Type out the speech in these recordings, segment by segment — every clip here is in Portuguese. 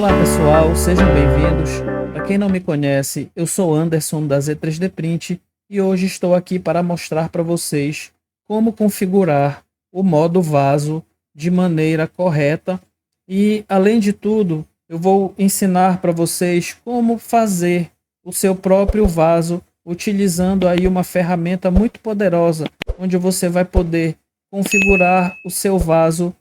Olá pessoal, sejam bem-vindos. Para quem não me conhece, eu sou Anderson da Z3D Print e hoje estou aqui para mostrar para vocês como configurar o modo vaso de maneira correta e, além de tudo, eu vou ensinar para vocês como fazer o seu próprio vaso utilizando aí uma ferramenta muito poderosa, onde você vai poder configurar o seu vaso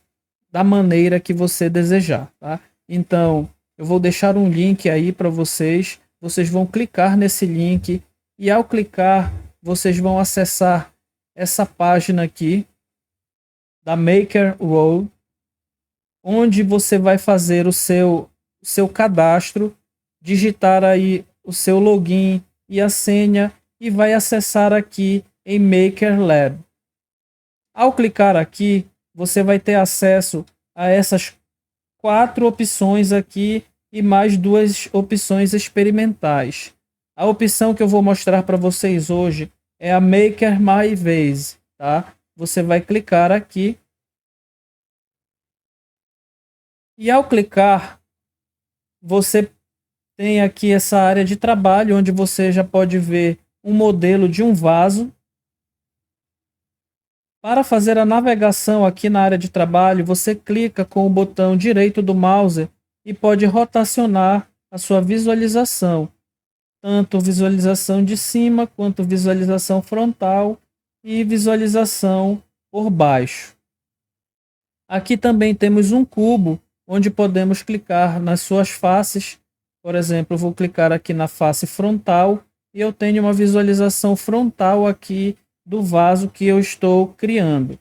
da maneira que você desejar, tá? Então, eu vou deixar um link aí para vocês. Vocês vão clicar nesse link e ao clicar, vocês vão acessar essa página aqui da Maker Roll, onde você vai fazer o seu cadastro, digitar aí o seu login e a senha e vai acessar aqui em Maker Lab. Ao clicar aqui, você vai ter acesso a essas 4 opções aqui e mais 2 opções experimentais. A opção que eu vou mostrar para vocês hoje é a Maker My Vase, tá? Você vai clicar aqui e ao clicar você tem aqui essa área de trabalho onde você já pode ver um modelo de um vaso. Para fazer a navegação aqui na área de trabalho, você clica com o botão direito do mouse e pode rotacionar a sua visualização, tanto visualização de cima quanto visualização frontal e visualização por baixo. Aqui também temos um cubo onde podemos clicar nas suas faces. Por exemplo, eu vou clicar aqui na face frontal e eu tenho uma visualização frontal aqui do vaso que eu estou criando.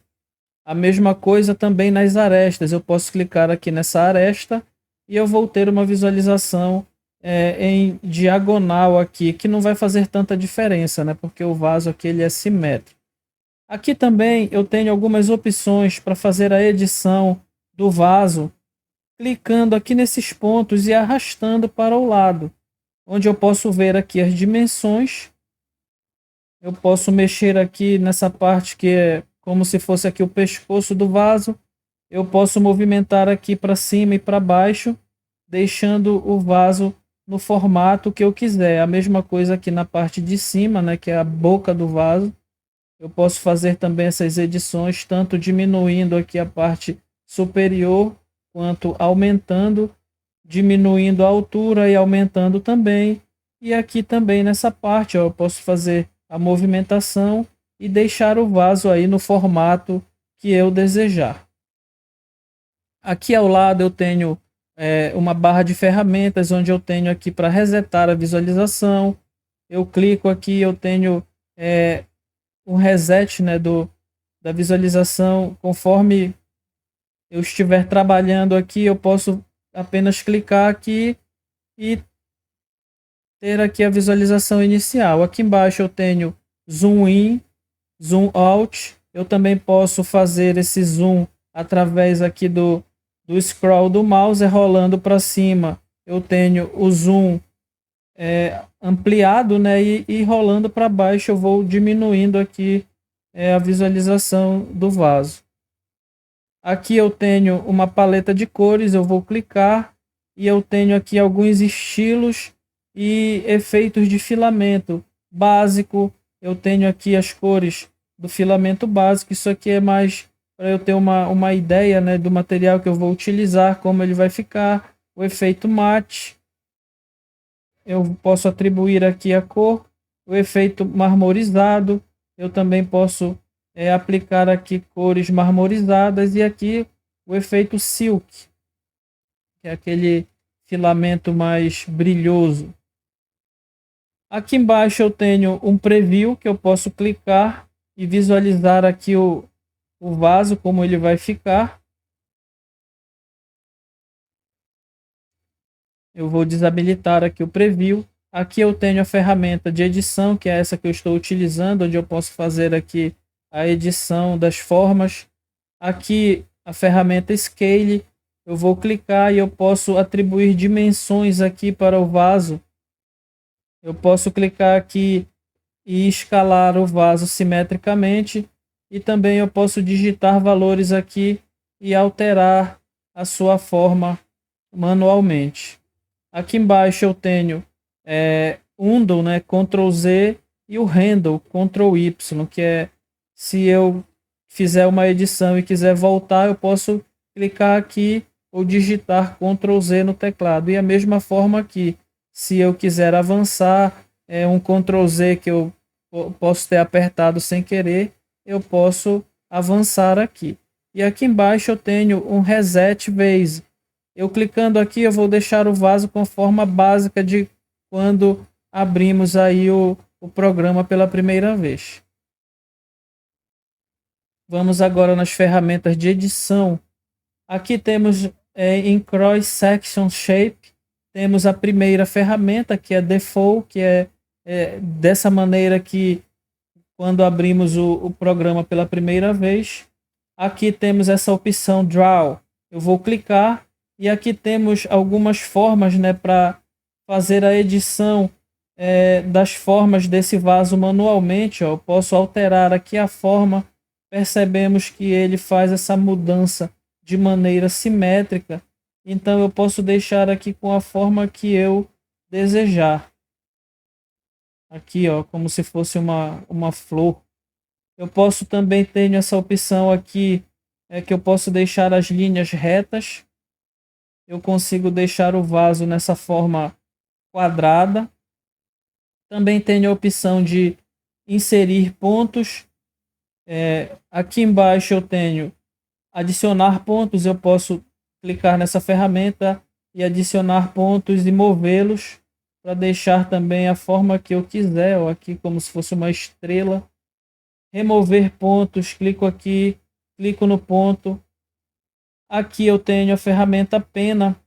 A mesma coisa também nas arestas. Eu posso clicar aqui nessa aresta e eu vou ter uma visualização em diagonal aqui, que não vai fazer tanta diferença, né? Porque o vaso aqui ele é simétrico. Aqui também eu tenho algumas opções para fazer a edição do vaso, clicando aqui nesses pontos e arrastando para o lado, onde eu posso ver aqui as dimensões. Eu posso mexer aqui nessa parte que é como se fosse aqui o pescoço do vaso. Eu posso movimentar aqui para cima e para baixo, deixando o vaso no formato que eu quiser. A mesma coisa aqui na parte de cima, né, que é a boca do vaso. Eu posso fazer também essas edições, tanto diminuindo aqui a parte superior, quanto aumentando, diminuindo a altura e aumentando também. E aqui também nessa parte, ó, eu posso fazer a movimentação e deixar o vaso aí no formato que eu desejar. Aqui ao lado eu tenho uma barra de ferramentas, onde eu tenho aqui para resetar a visualização. Eu clico aqui, eu tenho um reset, né, da visualização. Conforme eu estiver trabalhando aqui, eu posso apenas clicar aqui e ter aqui a visualização inicial. Aqui embaixo eu tenho zoom in, zoom out. Eu também posso fazer esse zoom através aqui do scroll do mouse, rolando para cima. Eu tenho o zoom ampliado, né? E rolando para baixo eu vou diminuindo aqui a visualização do vaso. Aqui eu tenho uma paleta de cores, eu vou clicar e eu tenho aqui alguns estilos e efeitos de filamento básico. Eu tenho aqui as cores do filamento básico. Isso aqui é mais para eu ter uma ideia, né, do material que eu vou utilizar, como ele vai ficar. O efeito mate, eu posso atribuir aqui a cor. O efeito marmorizado, eu também posso aplicar aqui cores marmorizadas. E aqui o efeito silk, que é aquele filamento mais brilhoso. Aqui embaixo eu tenho um preview que eu posso clicar e visualizar aqui o vaso, como ele vai ficar. Eu vou desabilitar aqui o preview. Aqui eu tenho a ferramenta de edição, que é essa que eu estou utilizando, onde eu posso fazer aqui a edição das formas. Aqui a ferramenta Scale, eu vou clicar e eu posso atribuir dimensões aqui para o vaso. Eu posso clicar aqui e escalar o vaso simetricamente, e também eu posso digitar valores aqui e alterar a sua forma manualmente. Aqui embaixo eu tenho undo, né, Ctrl Z, e o handle, Ctrl Y, que é se eu fizer uma edição e quiser voltar, eu posso clicar aqui ou digitar Ctrl Z no teclado. E a mesma forma aqui, se eu quiser avançar, um Ctrl Z que eu posso ter apertado sem querer, eu posso avançar aqui. E aqui embaixo eu tenho um Reset Vase. Eu clicando aqui, eu vou deixar o vaso com forma básica de quando abrimos aí o programa pela primeira vez. Vamos agora nas ferramentas de edição. Aqui temos em Cross Section Shape, temos a primeira ferramenta, que é Default, que é dessa maneira que quando abrimos o programa pela primeira vez. Aqui temos essa opção Draw. Eu vou clicar e aqui temos algumas formas, né, para fazer a edição das formas desse vaso manualmente. Ó. Eu posso alterar aqui a forma. Percebemos que ele faz essa mudança de maneira simétrica. Então eu posso deixar aqui com a forma que eu desejar. Aqui, ó, como se fosse uma flor. Eu posso também ter essa opção aqui, que eu posso deixar as linhas retas. Eu consigo deixar o vaso nessa forma quadrada. Também tenho a opção de inserir pontos. Aqui embaixo eu tenho adicionar pontos. Eu posso clicar nessa ferramenta e adicionar pontos e movê-los para deixar também a forma que eu quiser, ou aqui como se fosse uma estrela. Remover pontos, clico aqui, clico no ponto. Aqui eu tenho a ferramenta pena,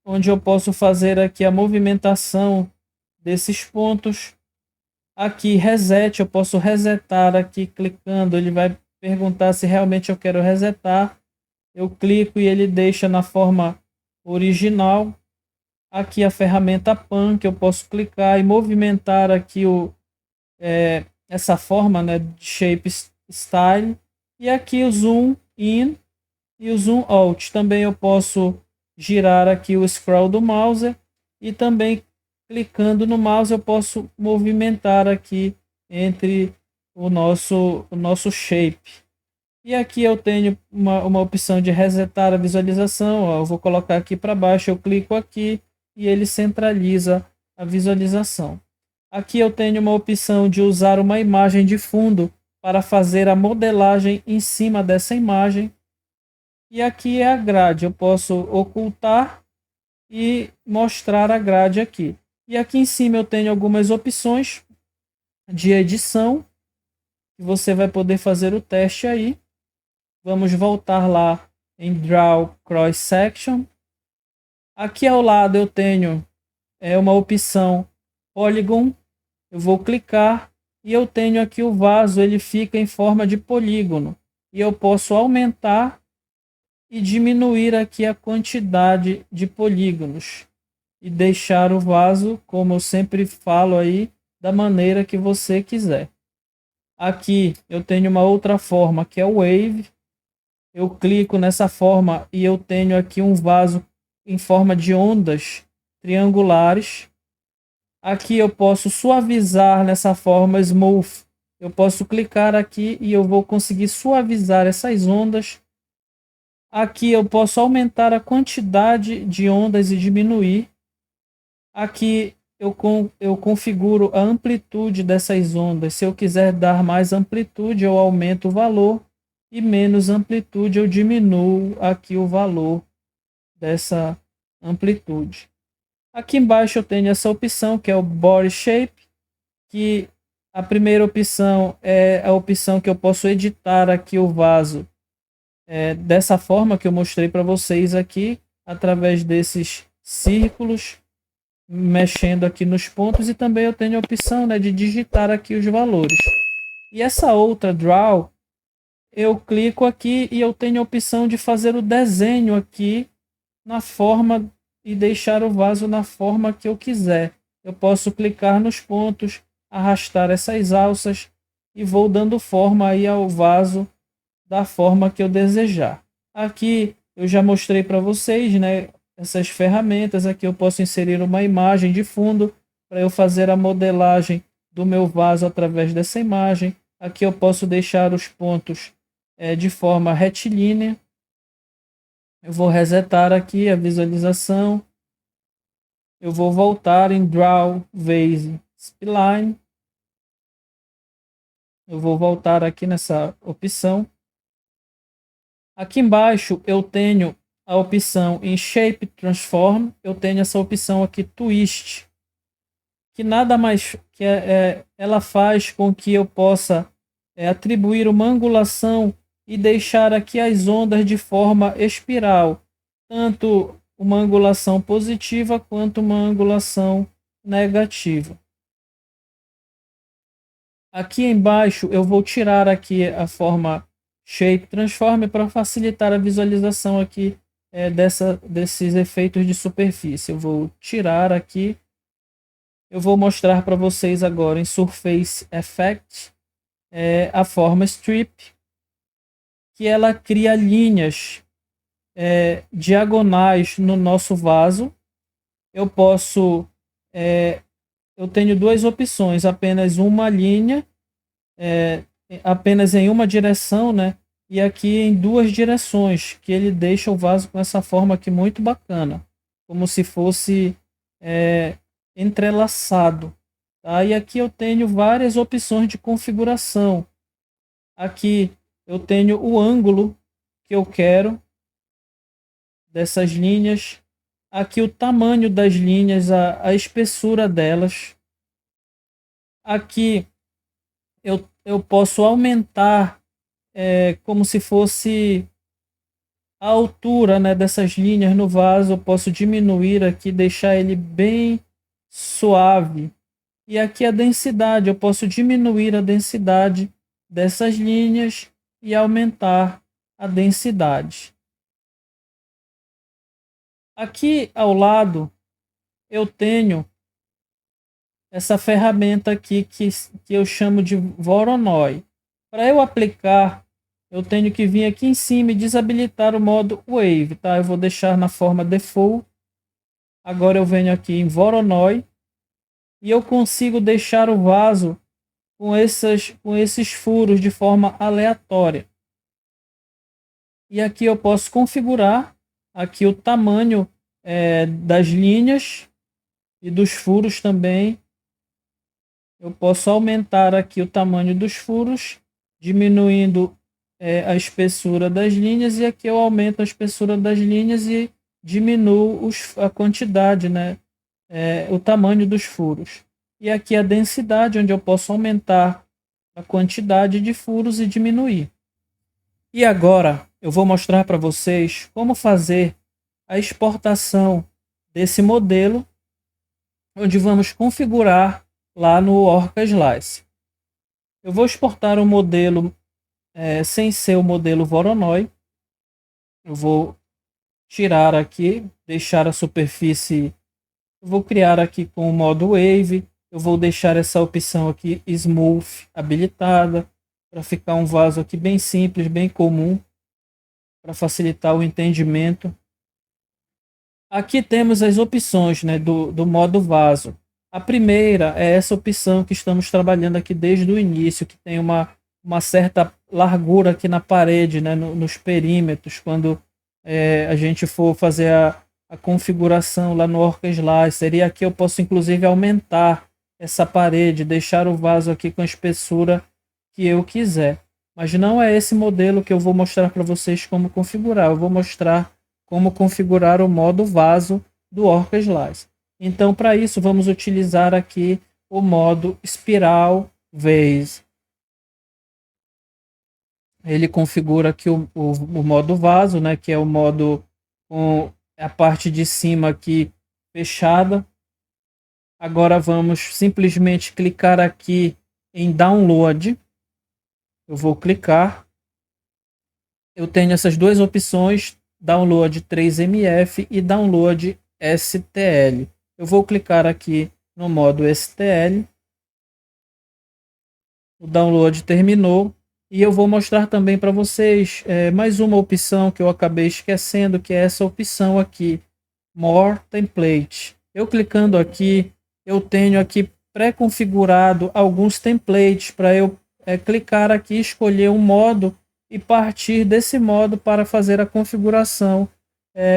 onde eu posso fazer aqui a movimentação desses pontos. Aqui reset, eu posso resetar aqui clicando, ele vai perguntar se realmente eu quero resetar. Eu clico e ele deixa na forma original. Aqui a ferramenta pan, que eu posso clicar e movimentar aqui essa forma, né, de shape style. E aqui o zoom in e o zoom out. Também eu posso girar aqui o scroll do mouse e também clicando no mouse eu posso movimentar aqui entre o nosso shape. E aqui eu tenho uma opção de resetar a visualização. Ó, eu vou colocar aqui para baixo, eu clico aqui e ele centraliza a visualização. Aqui eu tenho uma opção de usar uma imagem de fundo para fazer a modelagem em cima dessa imagem. E aqui é a grade, eu posso ocultar e mostrar a grade aqui. E aqui em cima eu tenho algumas opções de edição, que você vai poder fazer o teste aí. Vamos voltar lá em Draw Cross Section. Aqui ao lado eu tenho uma opção Polygon. Eu vou clicar e eu tenho aqui o vaso, ele fica em forma de polígono. E eu posso aumentar e diminuir aqui a quantidade de polígonos. E deixar o vaso, como eu sempre falo aí, da maneira que você quiser. Aqui eu tenho uma outra forma que é o Wave. Eu clico nessa forma e eu tenho aqui um vaso em forma de ondas triangulares. Aqui eu posso suavizar nessa forma Smooth. Eu posso clicar aqui e eu vou conseguir suavizar essas ondas. Aqui eu posso aumentar a quantidade de ondas e diminuir. Aqui eu configuro a amplitude dessas ondas. Se eu quiser dar mais amplitude, eu aumento o valor. E menos amplitude, eu diminuo aqui o valor dessa amplitude. Aqui embaixo eu tenho essa opção que é o Body Shape, que a primeira opção é a opção que eu posso editar aqui o vaso dessa forma que eu mostrei para vocês aqui, através desses círculos, mexendo aqui nos pontos, e também eu tenho a opção, né, de digitar aqui os valores. E essa outra Draw, eu clico aqui e eu tenho a opção de fazer o desenho aqui na forma e deixar o vaso na forma que eu quiser. Eu posso clicar nos pontos, arrastar essas alças e vou dando forma aí ao vaso da forma que eu desejar. Aqui eu já mostrei para vocês, né, essas ferramentas. Aqui eu posso inserir uma imagem de fundo para eu fazer a modelagem do meu vaso através dessa imagem. Aqui eu posso deixar os pontos de forma retilínea. Eu vou resetar aqui a visualização. Eu vou voltar em Draw Vase Spline. Eu vou voltar aqui nessa opção. Aqui embaixo eu tenho a opção em Shape Transform. Eu tenho essa opção aqui Twist, que nada mais que ela faz com que eu possa atribuir uma angulação e deixar aqui as ondas de forma espiral, tanto uma angulação positiva quanto uma angulação negativa. Aqui embaixo eu vou tirar aqui a forma Shape Transform para facilitar a visualização aqui desses efeitos de superfície. Eu vou tirar aqui. Eu vou mostrar para vocês agora em Surface Effect a forma Strip, que ela cria linhas diagonais no nosso vaso. Eu posso eu tenho duas opções: apenas uma linha, apenas em uma direção, né? E aqui em duas direções, que ele deixa o vaso com essa forma aqui muito bacana, como se fosse entrelaçado. Tá? E aqui eu tenho várias opções de configuração. Aqui eu tenho o ângulo que eu quero dessas linhas. Aqui o tamanho das linhas, a espessura delas. Aqui eu posso aumentar como se fosse a altura, né, dessas linhas no vaso. Eu posso diminuir aqui, deixar ele bem suave. E aqui a densidade, eu posso diminuir a densidade dessas linhas e aumentar a densidade. Aqui ao lado eu tenho essa ferramenta aqui que eu chamo de Voronoi. Para eu aplicar, eu tenho que vir aqui em cima e desabilitar o modo Wave, tá? Eu vou deixar na forma Default. Agora eu venho aqui em Voronoi e eu consigo deixar o vaso com esses furos de forma aleatória. E aqui eu posso configurar aqui o tamanho das linhas e dos furos também. Eu posso aumentar aqui o tamanho dos furos, diminuindo a espessura das linhas, e aqui eu aumento a espessura das linhas e diminuo a quantidade, né? O tamanho dos furos. E aqui a densidade, onde eu posso aumentar a quantidade de furos e diminuir. E agora eu vou mostrar para vocês como fazer a exportação desse modelo, onde vamos configurar lá no Orca Slice. Eu vou exportar um modelo sem ser o modelo Voronoi. Eu vou tirar aqui, deixar a superfície. Eu vou criar aqui com o modo Wave. Eu vou deixar essa opção aqui Smooth habilitada para ficar um vaso aqui bem simples, bem comum, para facilitar o entendimento. Aqui temos as opções, né, do modo vaso. A primeira é essa opção que estamos trabalhando aqui desde o início, que tem uma certa largura aqui na parede, né, nos perímetros, quando a gente for fazer a configuração lá no Orca Slicer. E aqui eu posso inclusive aumentar essa parede, deixar o vaso aqui com a espessura que eu quiser. Mas não é esse modelo que eu vou mostrar para vocês como configurar. Eu vou mostrar como configurar o modo vaso do Orca Slicer. Então, para isso, vamos utilizar aqui o modo Spiral Vase. Ele configura aqui o modo vaso, né, que é o modo com a parte de cima aqui fechada. Agora vamos simplesmente clicar aqui em Download. Eu vou clicar. Eu tenho essas duas opções, Download 3MF e Download STL. Eu vou clicar aqui no modo STL. O download terminou. E eu vou mostrar também para vocês mais uma opção que eu acabei esquecendo, que é essa opção aqui More Template. Eu clicando aqui, eu tenho aqui pré-configurado alguns templates para eu clicar aqui, escolher um modo e partir desse modo para fazer a configuração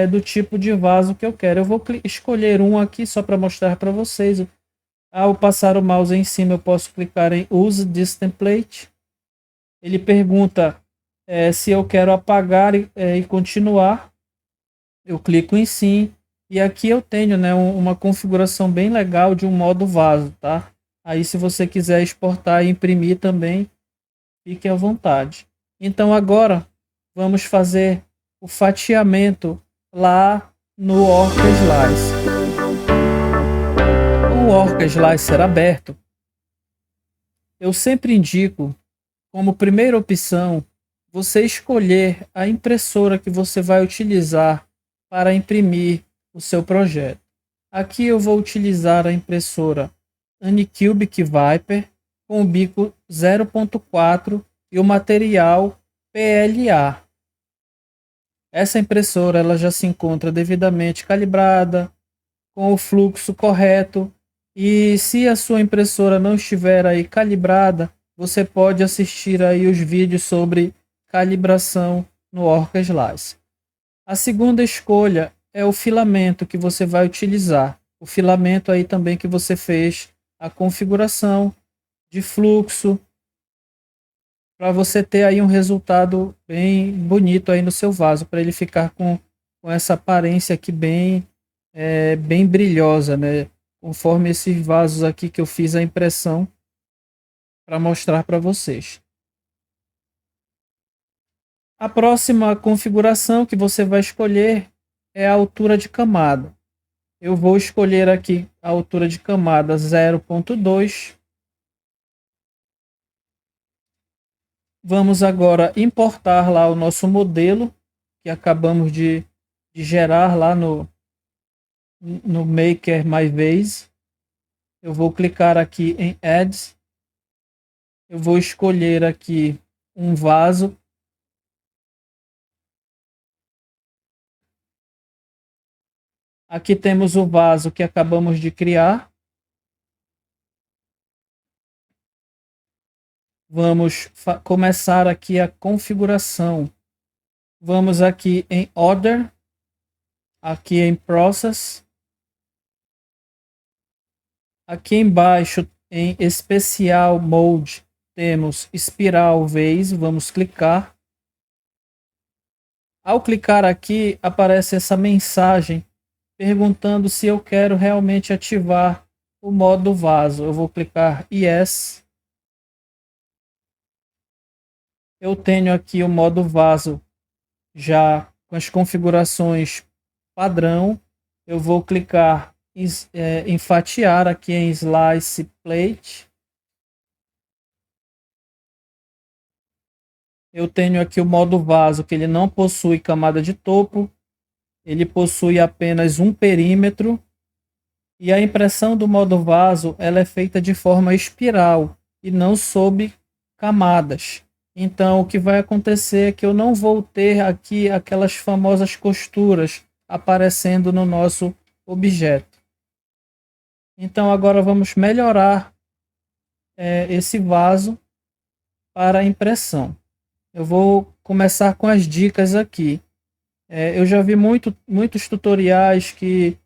do tipo de vaso que eu quero. Eu vou escolher um aqui só para mostrar para vocês. Ao passar o mouse em cima, eu posso clicar em Use this template. Ele pergunta se eu quero apagar e continuar. Eu clico em sim. E aqui eu tenho, né, uma configuração bem legal de um modo vaso, tá? Aí se você quiser exportar e imprimir também, fique à vontade. Então agora vamos fazer o fatiamento lá no Orca Slice. Com o Orca Slicer aberto, eu sempre indico como primeira opção você escolher a impressora que você vai utilizar para imprimir o seu projeto. Aqui eu vou utilizar a impressora Anycubic Viper com o bico 0.4 e o material PLA. Essa impressora ela já se encontra devidamente calibrada, com o fluxo correto, e se a sua impressora não estiver aí calibrada, você pode assistir aí os vídeos sobre calibração no Orca Slice. A segunda escolha é o filamento que você vai utilizar. O filamento aí também que você fez a configuração de fluxo para você ter aí um resultado bem bonito aí no seu vaso, para ele ficar com essa aparência aqui bem brilhosa, né? Conforme esses vasos aqui que eu fiz a impressão para mostrar para vocês. A próxima configuração que você vai escolher é a altura de camada. Eu vou escolher aqui a altura de camada 0.2. Vamos agora importar lá o nosso modelo que acabamos de gerar lá no Maker My Vase. Eu vou clicar aqui em Add. Eu vou escolher aqui um vaso. Aqui temos o vaso que acabamos de criar. Vamos começar aqui a configuração. Vamos aqui em Order, aqui em Process. Aqui embaixo em Special Mode temos Spiral Vase. Vamos clicar. Ao clicar aqui aparece essa mensagem perguntando se eu quero realmente ativar o modo vaso. Eu vou clicar Yes. Eu tenho aqui o modo vaso já com as configurações padrão. Eu vou clicar em fatiar aqui em Slice Plate. Eu tenho aqui o modo vaso que ele não possui camada de topo. Ele possui apenas um perímetro. E a impressão do modo vaso ela é feita de forma espiral e não sob camadas. Então o que vai acontecer é que eu não vou ter aqui aquelas famosas costuras aparecendo no nosso objeto. Então agora vamos melhorar esse vaso para a impressão. Eu vou começar com as dicas aqui. Eu já vi muitos tutoriais que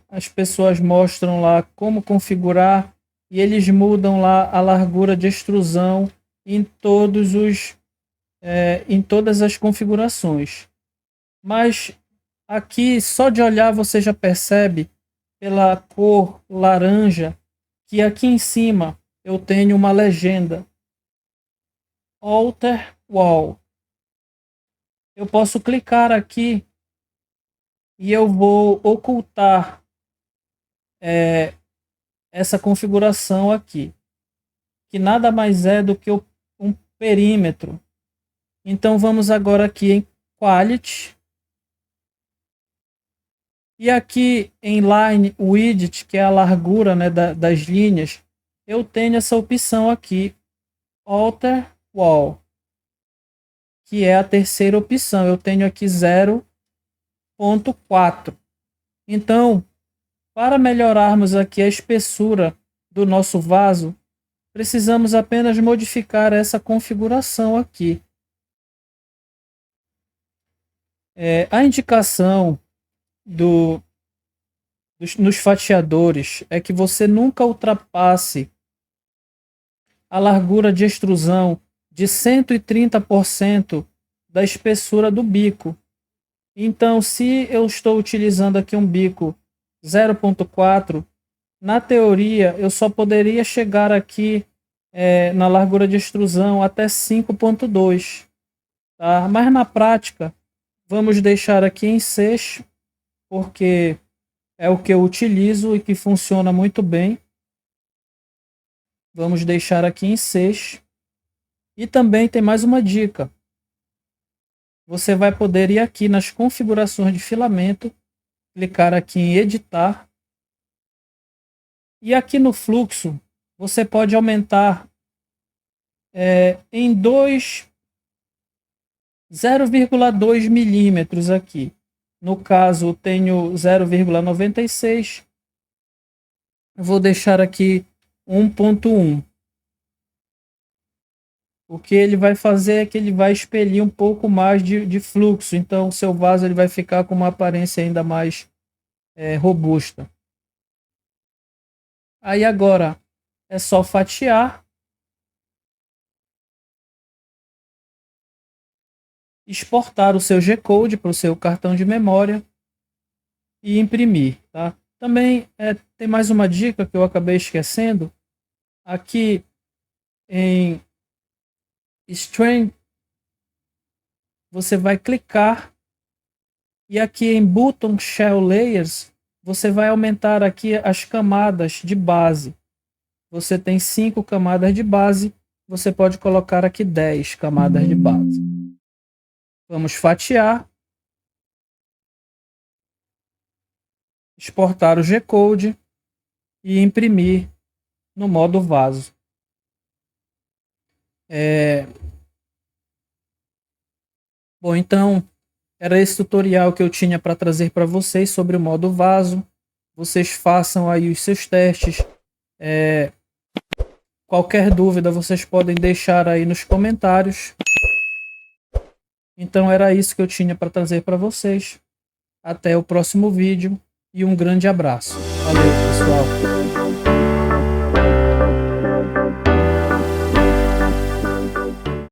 as pessoas mostram lá como configurar e eles mudam lá a largura de extrusão em todas as configurações. Mas aqui, só de olhar, você já percebe pela cor laranja que aqui em cima eu tenho uma legenda Alter Wall. Eu posso clicar aqui e eu vou ocultar essa configuração aqui, que nada mais é do que um perímetro. Então vamos agora aqui em Quality. E aqui em Line Width, que é a largura, né, das linhas, eu tenho essa opção aqui, Alter Wall, que é a terceira opção. Eu tenho aqui 0.4. Então, para melhorarmos aqui a espessura do nosso vaso, precisamos apenas modificar essa configuração aqui. A indicação nos fatiadores é que você nunca ultrapasse a largura de extrusão de 130% da espessura do bico. Então, se eu estou utilizando aqui um bico 0.4, na teoria eu só poderia chegar aqui na largura de extrusão até 5.2, tá? Mas na prática, vamos deixar aqui em 6, porque é o que eu utilizo e que funciona muito bem. Vamos deixar aqui em 6. E também tem mais uma dica. Você vai poder ir aqui nas configurações de filamento, clicar aqui em editar. E aqui no fluxo, você pode aumentar em 0,2 milímetros aqui. No caso, eu tenho 0,96. Vou deixar aqui 1.1. O que ele vai fazer é que ele vai expelir um pouco mais de fluxo. Então, o seu vaso ele vai ficar com uma aparência ainda mais robusta. Aí agora é só fatiar. Exportar o seu G-Code para o seu cartão de memória e imprimir, tá? Também tem mais uma dica que eu acabei esquecendo. Aqui em Strength, você vai clicar e aqui em Button Shell Layers, você vai aumentar aqui as camadas de base. Você tem 5 camadas de base, você pode colocar aqui 10 camadas de base. Vamos fatiar. Exportar o G-Code e imprimir no modo vaso. Bom, então era esse tutorial que eu tinha para trazer para vocês sobre o modo vaso. Vocês façam aí os seus testes. Qualquer dúvida vocês podem deixar aí nos comentários. Então era isso que eu tinha para trazer para vocês. Até o próximo vídeo e um grande abraço. Valeu, pessoal!